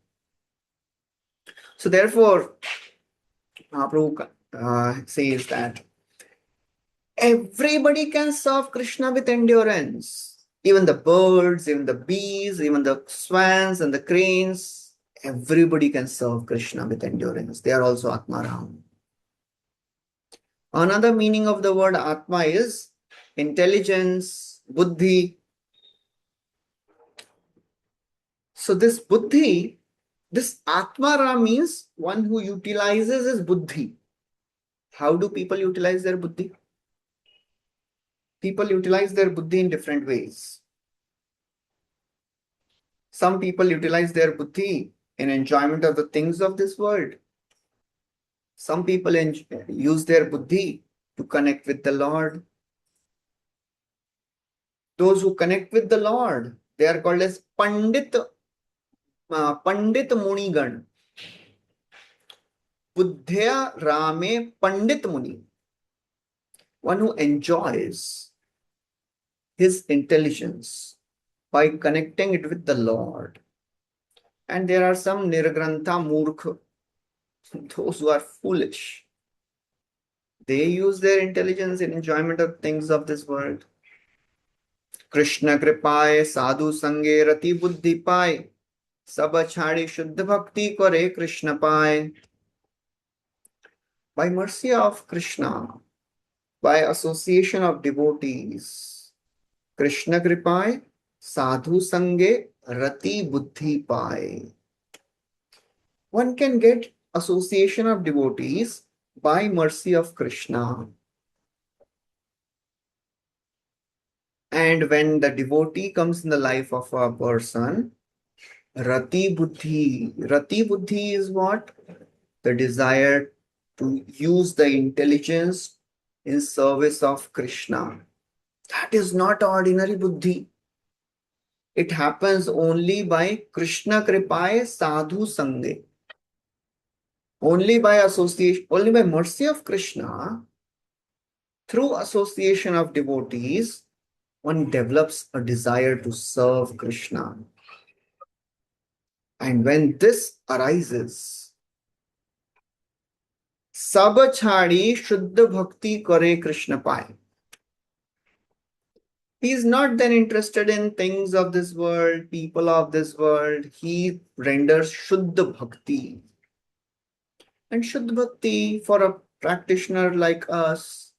A: So therefore, Mahaprabhu says that everybody can serve Krishna with endurance. Even the birds, even the bees, even the swans and the cranes, everybody can serve Krishna with endurance. They are also Atmaram. Another meaning of the word Atma is intelligence, buddhi. So this buddhi, this Atmara means one who utilizes his buddhi. How do people utilize their buddhi? People utilize their buddhi in different ways. Some people utilize their buddhi in enjoyment of the things of this world. Some people use their buddhi to connect with the Lord. Those who connect with the Lord, they are called as Pandit. Pandit Munigan. Buddhya Rame Pandit Muni. One who enjoys his intelligence by connecting it with the Lord. And there are some Nirgrantha Murkha, those who are foolish. They use their intelligence in enjoyment of things of this world. Krishna Kripaye Sadhu Sange Rati Buddhi Pai Sab Chhadi Shuddha Bhakti Kore Krishna Pai. By mercy of Krishna, by association of devotees, Krishna Kripaye Sadhu Sange Rati Buddhi Pai. One can get association of devotees by mercy of Krishna. And when the devotee comes in the life of a person, Rati Buddhi. Rati Buddhi is what? The desire to use the intelligence in service of Krishna. That is not ordinary Buddhi. It happens only by Krishna Kripaye Sadhu Sange. Only by association, only by mercy of Krishna, through association of devotees, one develops a desire to serve Krishna. And when this arises, Sab Chhadi Shuddha Bhakti Kare Krishna Pai. He is not then interested in things of this world, people of this world. He renders Shuddha Bhakti. And Shuddha Bhakti, for a practitioner like us,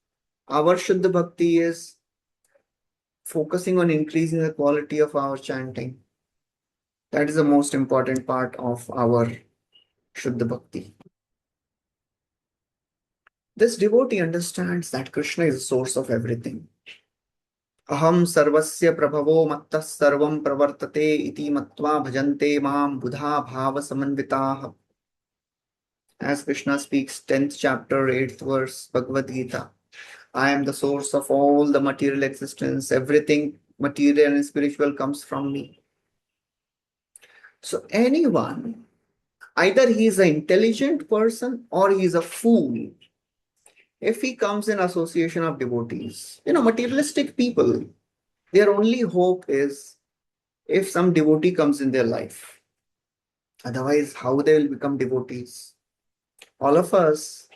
A: our Shuddha Bhakti is focusing on increasing the quality of our chanting. That is the most important part of our Shuddha Bhakti. This devotee understands that Krishna is the source of everything. Aham sarvasya prabhavo mattas sarvam pravartate iti matva bhajante mam buddha bhava samanvitaha. As Krishna speaks, 10th chapter, 8th verse, Bhagavad Gita. I am the source of all the material existence. Everything material and spiritual comes from me. So anyone, either he is an intelligent person or he is a fool, if he comes in association of devotees, materialistic people, their only hope is if some devotee comes in their life. Otherwise, how they will become devotees? All of us,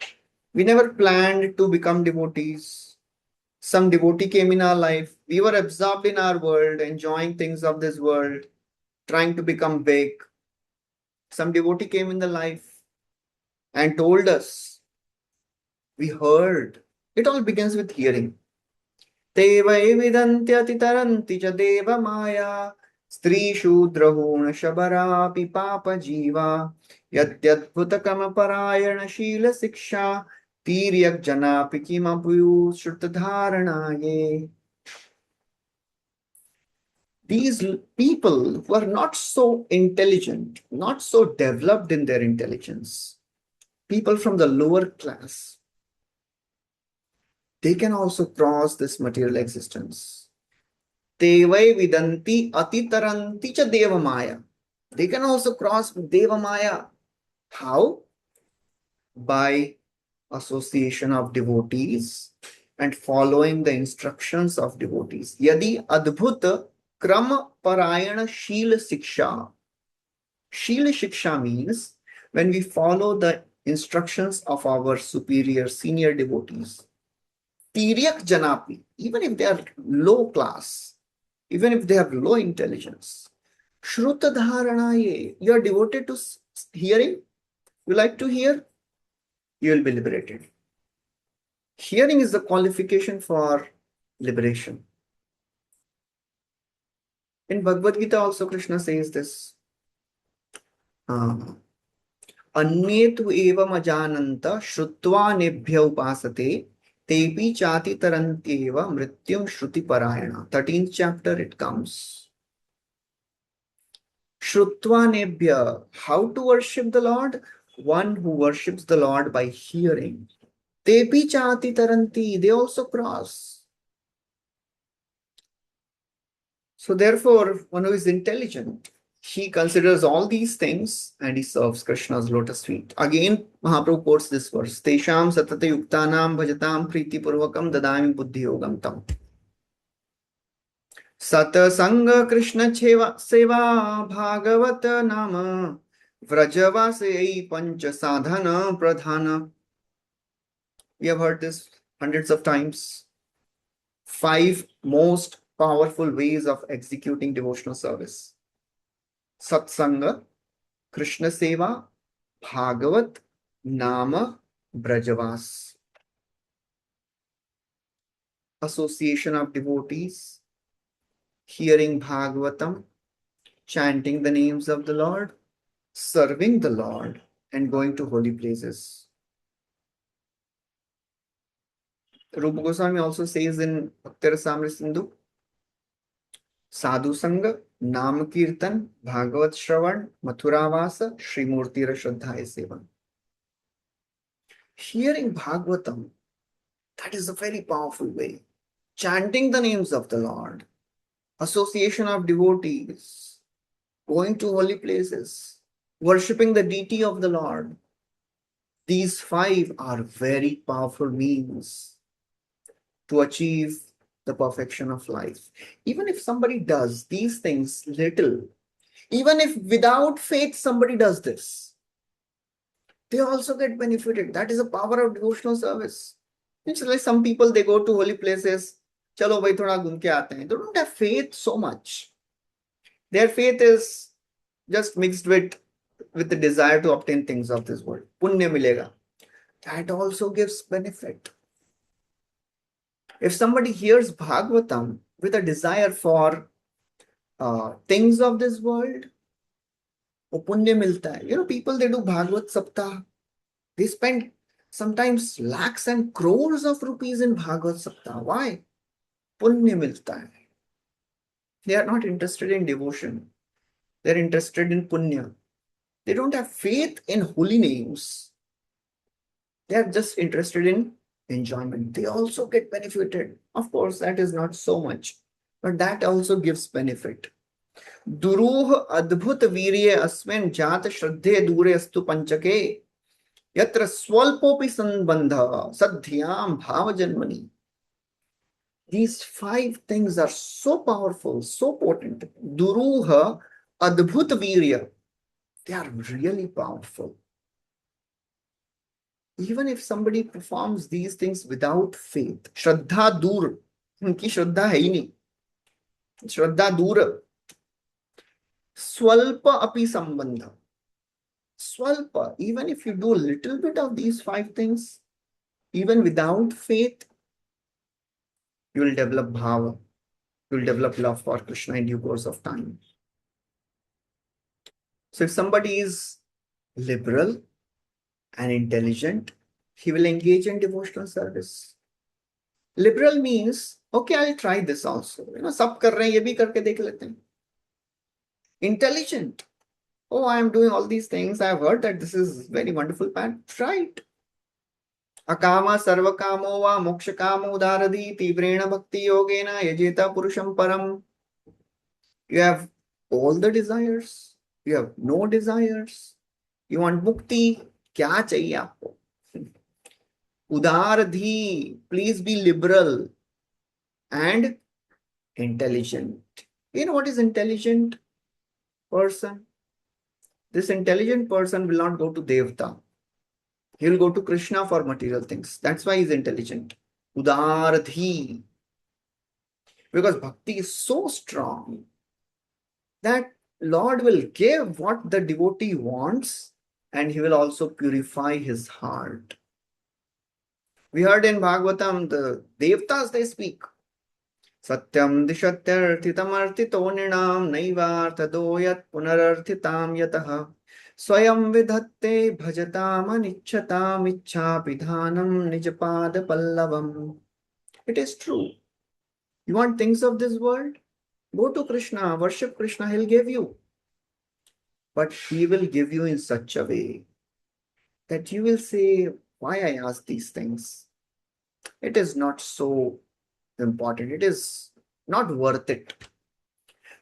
A: we never planned to become devotees. Some devotee came in our life. We were absorbed in our world, enjoying things of this world, trying to become big. Some devotee came in the life and told us. We heard. It all begins with hearing. Te vai vidantyati taranti cha deva maya stri shudrahuna shabara pipapa jiva yadyadbhutakama parayana shila siksha tiryak jana pikimapuyu shrutadharanaye. These people who are not so intelligent, not so developed in their intelligence, people from the lower class, they can also cross this material existence. Devai vidanti atitaranti cha deva maya. They can also cross deva maya. How? By association of devotees and following the instructions of devotees. Yadi adbhuta krama parayana shila siksha. Shila siksha means when we follow the instructions of our superior, senior devotees. Tiryak janapi, even if they are low class, even if they have low intelligence. Shruta dharanaye, you are devoted to hearing. You like to hear, you will be liberated. Hearing is the qualification for liberation. In Bhagavad Gita also Krishna says this. Anyetu evam ajananta shrutva nebhya upasate tepi chati tarantyeva mrityum shruti parayana. 13th chapter it comes. Shrutva nebhya. How to worship the Lord? One who worships the Lord by hearing. Tepi chati taranti. They also cross. So therefore, one who is intelligent, he considers all these things and he serves Krishna's lotus feet. Again, Mahaprabhu quotes this verse, Tesham satata yuktanam bhajatam priti purvakam dadami buddhi yogam tam. Satsanga Krishna seva bhagavat nama vrajavase pancha sadhana pradhana. We have heard this hundreds of times. 5 most powerful ways of executing devotional service. Satsanga, Krishna Seva, Bhagavat, Nama, Brajavas. Association of devotees, hearing Bhagavatam, chanting the names of the Lord, serving the Lord, and going to holy places. Rupa Goswami also says in Bhakti-rasamrita Sindhu, Sadhu Sangha, Nam Kirtan, Bhagavat Shravan, Mathuravasa, Srimurtira Shraddhaya Sevan. Hearing Bhagavatam, that is a very powerful way. Chanting the names of the Lord, association of devotees, going to holy places, worshipping the deity of the Lord. These 5 are very powerful means to achieve the perfection of life. Even if somebody does these things little, even if without faith somebody does this, they also get benefited. That is the power of devotional service. It's like some people, they go to holy places, chalo bhai thoda ghum ke aate hain. They don't have faith so much. Their faith is just mixed with the desire to obtain things of this world. Punya milega. That also gives benefit. If somebody hears Bhagavatam with a desire for things of this world, वो पुण्य मिलता है. You know, people, they do Bhagavat Saptah. They spend sometimes lakhs and crores of rupees in Bhagavat Saptah. Why? Punya milta hai. They are not interested in devotion. They are interested in punya. They don't have faith in holy names. They are just interested in enjoyment. They also get benefited. Of course, that is not so much, but that also gives benefit. Duruh adbhut virye asmin jat shraddhe dure astu panchake yatra swalpopi sanbandha sadhyam bhava janmani. These 5 things are so powerful, so potent. Duruha adbhut virya. They are really powerful. Even if somebody performs these things without faith, Shraddha dur, unki Shraddha hai nahi. Shraddha dur. Swalpa api sambandha. Swalpa, even if you do a little bit of these 5 things, even without faith, you will develop bhava. You will develop love for Krishna in due course of time. So if somebody is liberal and intelligent, he will engage in devotional service. Liberal means, okay, I'll try this also. You know, sab kar rahe hain, ye bhi karke dekh lete hain. Intelligent. Oh, I am doing all these things. I have heard that this is very wonderful path. Try it. Akama sarva kamo va moksha kamo udharadi tivrena bhakti yogena yajeta purusham param. You have all the desires. You have no desires. You want mukti. Kya chahiye aapko? Udaradhi. Please be liberal and intelligent. You know what is intelligent person? This intelligent person will not go to Devta. He will go to Krishna for material things. That's why he's intelligent. Udaradhi. Because bhakti is so strong that Lord will give what the devotee wants and he will also purify his heart. We heard in Bhagavatam, the Devtas, they speak. Satyam dishatyarthitam arthito nirnam naivarthadoyat punararthitam yataha swayam vidhatte bhajatam anichchatam ichchapidhanam nijapada pallavam. It is true. You want things of this world? Go to Krishna, worship Krishna, he'll give you. But he will give you in such a way that you will say, why I ask these things? It is not so important. It is not worth it.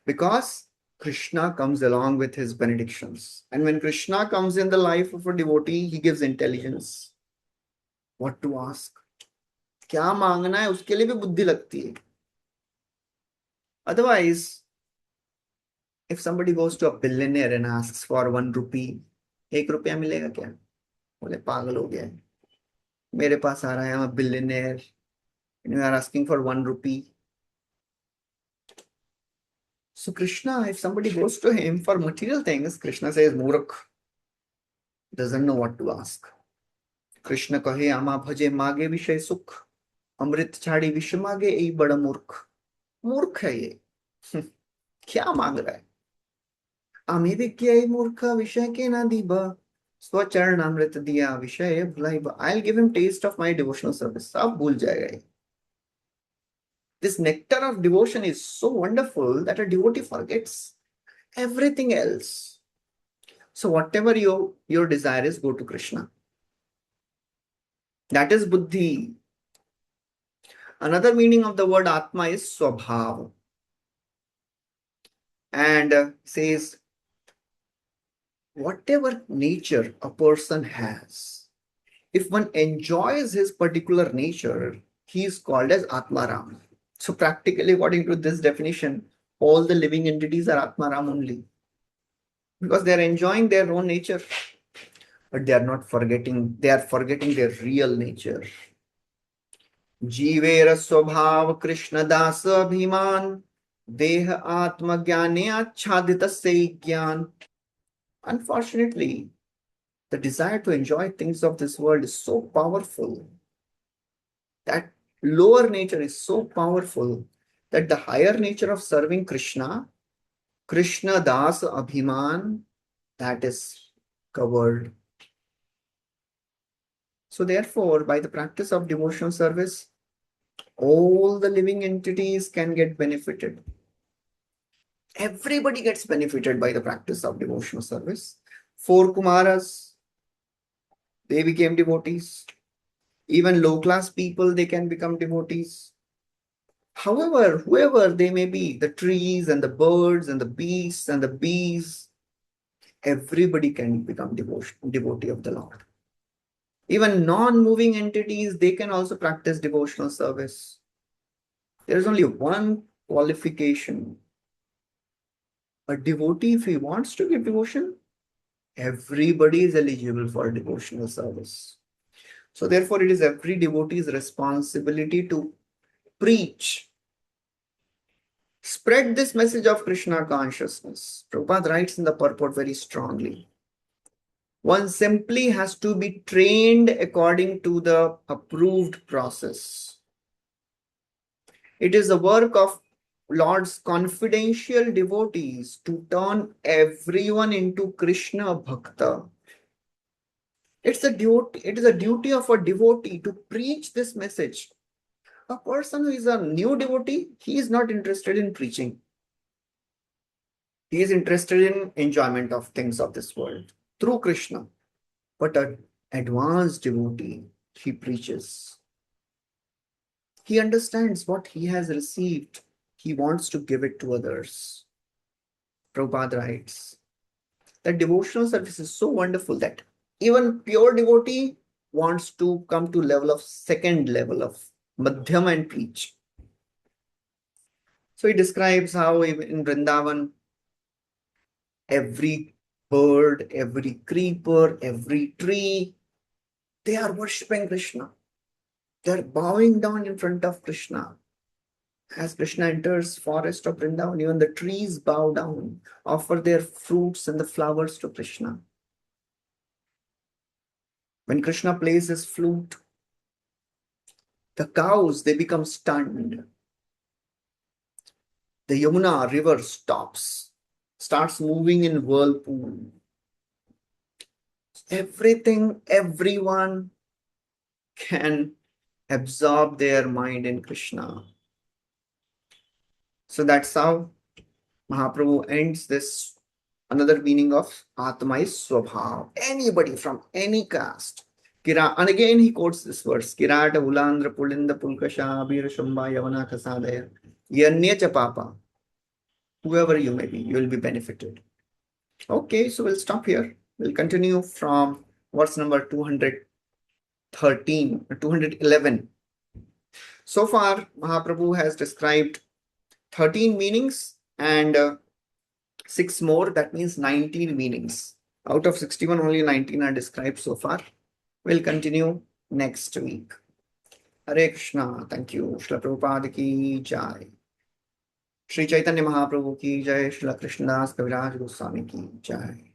A: Because Krishna comes along with his benedictions. And when Krishna comes in the life of a devotee, he gives intelligence. What to ask? क्या मांगना है उसके लिए भी बुद्धि लगती है. Otherwise, if somebody goes to a billionaire and asks for 1 rupee, 1 रुपया मिलेगा क्या? बोले पागल हो गया है. मेरे पास आ रहा है, I'm a billionaire and you are asking for 1 rupee. So Krishna, if somebody goes to him for material things, Krishna says, Murak, doesn't know what to ask. Krishna कहे आमा भजे मागे विषय सुख, अमृत छाड़ी विष मागे यही बड़ा मूर्ख. मूर्ख है ये. क्या मांग रहा है? आमी विज्ञाई मूर्ख विषय के ना दीबा, स्वचरणामृत दिया विषय भुलाई बा. I'll give him taste of my devotional service. सब भूल जाएगा ये. This nectar of devotion is so wonderful that a devotee forgets everything else. So whatever your desire is, go to Krishna. That is buddhi. Another meaning of the word Atma is swabhav. And says, whatever nature a person has, if one enjoys his particular nature, he is called as Atmaram. So practically, according to this definition, all the living entities are Atmaram only. Because they are enjoying their own nature. But they are forgetting their real nature. Jivera swabhav Krishna dasa abhiman, deha atma gyane achhadita se gyan. Unfortunately, the desire to enjoy things of this world is so powerful. That lower nature is so powerful that the higher nature of serving Krishna, Krishna das abhiman, that is covered. So therefore, by the practice of devotional service, all the living entities can get benefited. Everybody gets benefited by the practice of devotional service. 4 Kumaras, they became devotees. Even low-class people, they can become devotees. However, whoever they may be, the trees and the birds and the beasts and the bees, everybody can become devotee of the Lord. Even non-moving entities, they can also practice devotional service. There is only one qualification. A devotee, if he wants to give devotion, everybody is eligible for devotional service. So therefore, it is every devotee's responsibility to preach, spread this message of Krishna consciousness. Prabhupada writes in the purport very strongly. One simply has to be trained according to the approved process. It is the work of Lord's confidential devotees to turn everyone into Krishna Bhakta. It is a duty of a devotee to preach this message. A person who is a new devotee, he is not interested in preaching. He is interested in enjoyment of things of this world through Krishna. But an advanced devotee, he preaches. He understands what he has received. He wants to give it to others. Prabhupada writes that devotional service is so wonderful that even pure devotee wants to come to second level of Madhyam and preach. So he describes how in Vrindavan, every bird, every creeper, every tree, they are worshipping Krishna. They are bowing down in front of Krishna. As Krishna enters forest of Vrindavan, even the trees bow down, offer their fruits and the flowers to Krishna. When Krishna plays his flute, the cows, they become stunned. The Yamuna river starts moving in whirlpool. Everything, everyone can absorb their mind in Krishna. So that's how Mahaprabhu ends this. Another meaning of Atma is Swabhav. Anybody from any caste. And again he quotes this verse. Kirata Ulandra Pulinda Pulkasha Abhira Shamba Yavana Kasadaya Yanya Chapapa. whoever you may be, you will be benefited. Okay, so we'll stop here. We'll continue from verse number 213, 211. So far, Mahaprabhu has described 13 meanings and 6 more, that means 19 meanings. Out of 61, only 19 are described so far. We'll continue next week. Hare Krishna. Thank you. Srila Prabhupada ki jai. Shri Chaitanya Mahaprabhu ki jai. Srila Krishnadas Kaviraj Goswami ki jai.